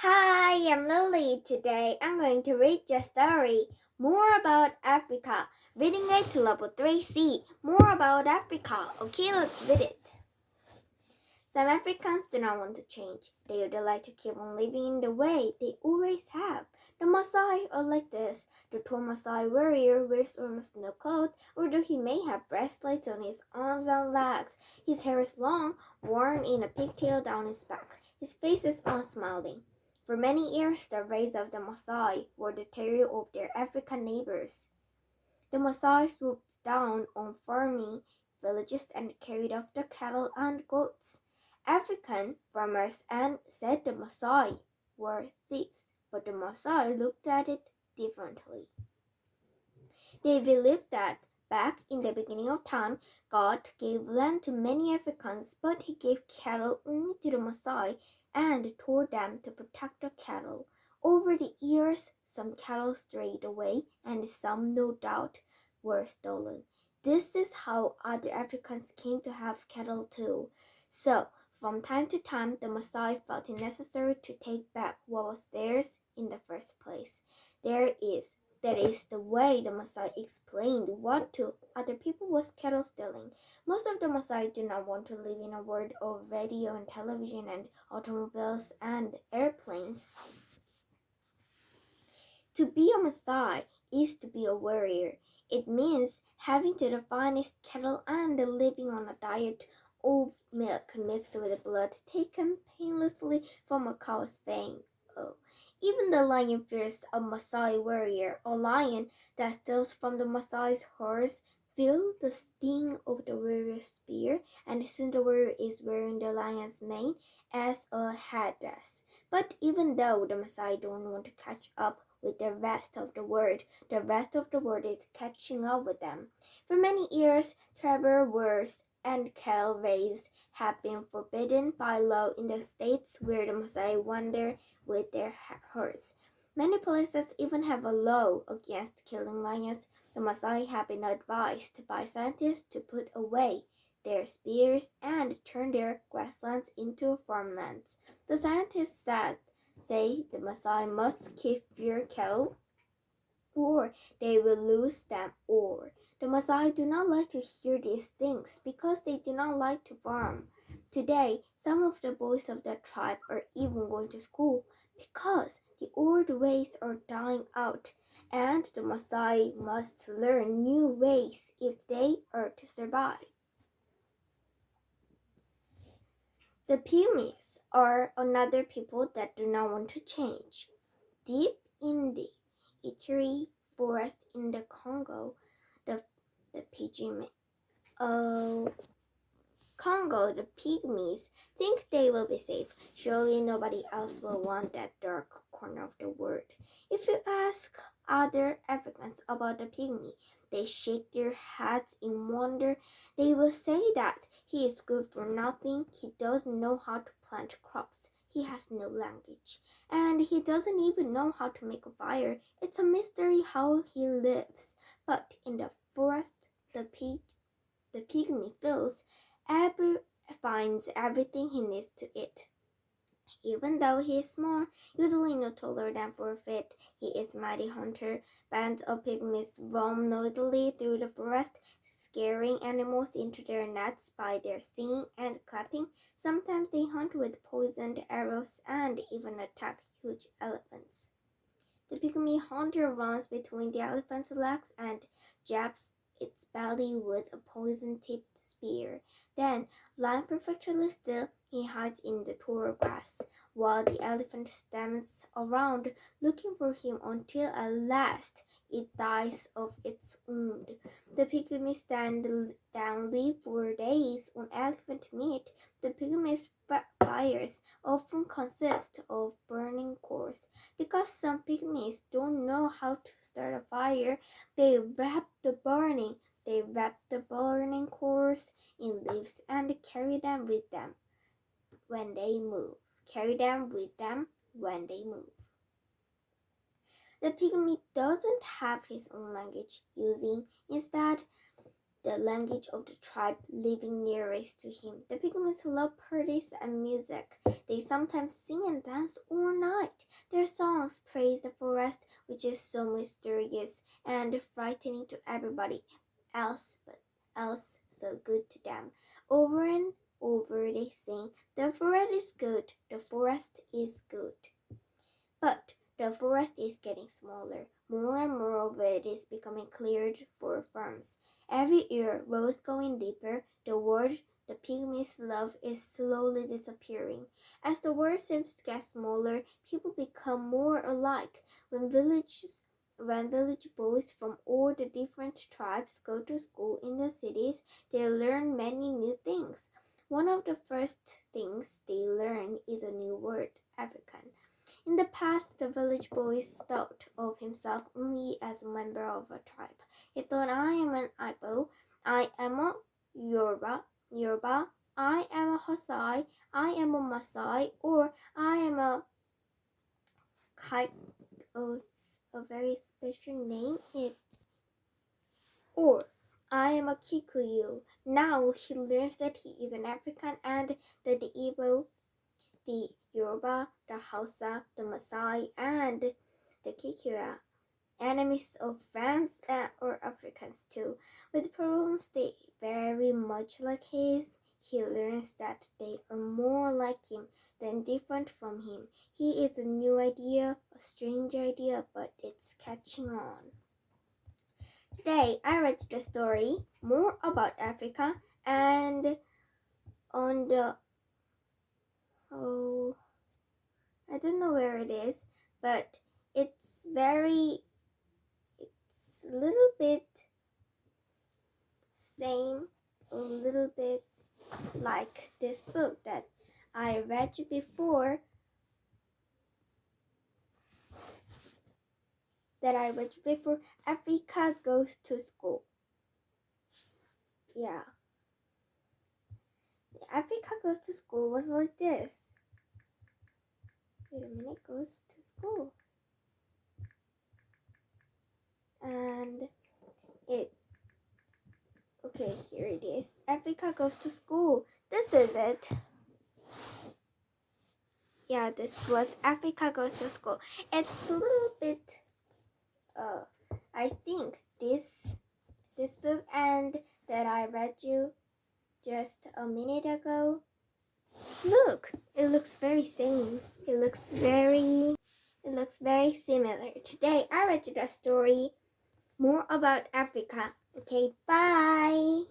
Hi, I'm Lily. Today I'm going to read your story. More about Africa. Reading it to level 3C. More about Africa. Okay, let's read it. Some Africans do not want to change. They would like to keep on living in the way they always have. The Maasai are like this. The tall Maasai warrior wears almost no clothes, although he may have bracelets on his arms and legs. His hair is long, worn in a pigtail down his back. His face is unsmiling. For many years, the race of the Maasai were the terror of their African neighbors. The Maasai swooped down on farming villages and carried off the cattle and goats. African farmers and said the Maasai were thieves, but the Maasai looked at it differently. They believed that back in the beginning of time, God gave land to many Africans, but he gave cattle only to the Maasai and told them to protect the cattle. Over the years, some cattle strayed away and some, no doubt, were stolen. This is how other Africans came to have cattle too. So, from time to time, the Maasai felt it necessary to take back what was theirs in the first place. That is the way the Maasai explained what to other people was cattle stealing. Most of the Maasai do not want to live in a world of radio and television and automobiles and airplanes. To be a Maasai is to be a warrior. It means having to the finest cattle and living on a diet of milk mixed with blood taken painlessly from a cow's vein. Oh. Even the lion fears a Maasai warrior. A lion that steals from the Maasai's horse feel the sting of the warrior's spear, and soon the warrior is wearing the lion's mane as a headdress. But even though the Maasai don't want to catch up with the rest of the world is catching up with them. For many years, tribal wars and cattle raids have been forbidden by law in the states where the Maasai wander with their herds. Many places even have a law against killing lions. The Maasai have been advised by scientists to put away their spears and turn their grasslands into farmlands. The scientists say the Maasai must keep fewer cattle or they will lose them or the Maasai do not like to hear these things because they do not like to farm. Today, some of the boys of the tribe are even going to school because the old ways are dying out and the Maasai must learn new ways if they are to survive. The Pygmies are another people that do not want to change. Deep in the Ituri forest in the Congo, the Pygmy, the pygmies think they will be safe. Surely nobody else will want that dark corner of the world. If you ask other Africans about the pygmy, they shake their heads in wonder. They will say that he is good for nothing. He doesn't know how to plant crops. He has no language. And he doesn't even know how to make a fire. It's a mystery how he lives. But in the forest, the pygmy finds everything he needs to eat. Even though he is small, usually no taller than 4 feet, he is a mighty hunter. Bands of pygmies roam noisily through the forest, scaring animals into their nets by their singing and clapping. Sometimes they hunt with poisoned arrows and even attack huge elephants. The pygmy hunter runs between the elephant's legs and jabs its belly with a poison-tipped spear. Then, lying perfectly still, he hides in the tall grass, while the elephant stamps around looking for him until at last it dies of its wound. The pygmy live for days on elephant meat. The pygmy's fires often consist of burning coals. Because some pygmies don't know how to start a fire, they wrap the burning coals in leaves and carry them with them when they move. The pygmy doesn't have his own language, using instead the language of the tribe living nearest to him. The pygmies love parties and music. They sometimes sing and dance all night. Their songs praise the forest, which is so mysterious and frightening to everybody else so good to them. Over and over they sing, "The forest is good, the forest is good." But the forest is getting smaller. More and more of it is becoming cleared for farms. Every year, roads going deeper, the world the pygmies love is slowly disappearing. As the world seems to get smaller, people become more alike. When village boys from all the different tribes go to school in the cities, they learn many new things. One of the first things they learn is a new word, African. In the past, the village boy thought of himself only as a member of a tribe. He thought, "I am an Igbo, I am a Yoruba, I am a Hausa, I am a Maasai, or I am a Kai." Oh, it's a very special name. Or I am a Kikuyu. Now he learns that he is an African and that the Igbo, the Yoruba, the Hausa, the Maasai, and the Kikuyu enemies of friends or Africans too. With problems they very much like his, he learns that they are more like him than different from him. He is a new idea, a strange idea, but it's catching on. Today I read the story more about Africa, and on the I don't know where it is, but it's a little bit same, a little bit like this book that I read before. Africa Goes to School. Yeah. Africa Goes to School was like this. Wait a minute, goes to school. And okay, here it is. Africa Goes to School. This is it. Yeah, this was Africa Goes to School. It's a little bit, I think this book and that I read you just a minute ago. Look, it looks very same. It looks very similar. Today I read you the story more about Africa. Okay, bye.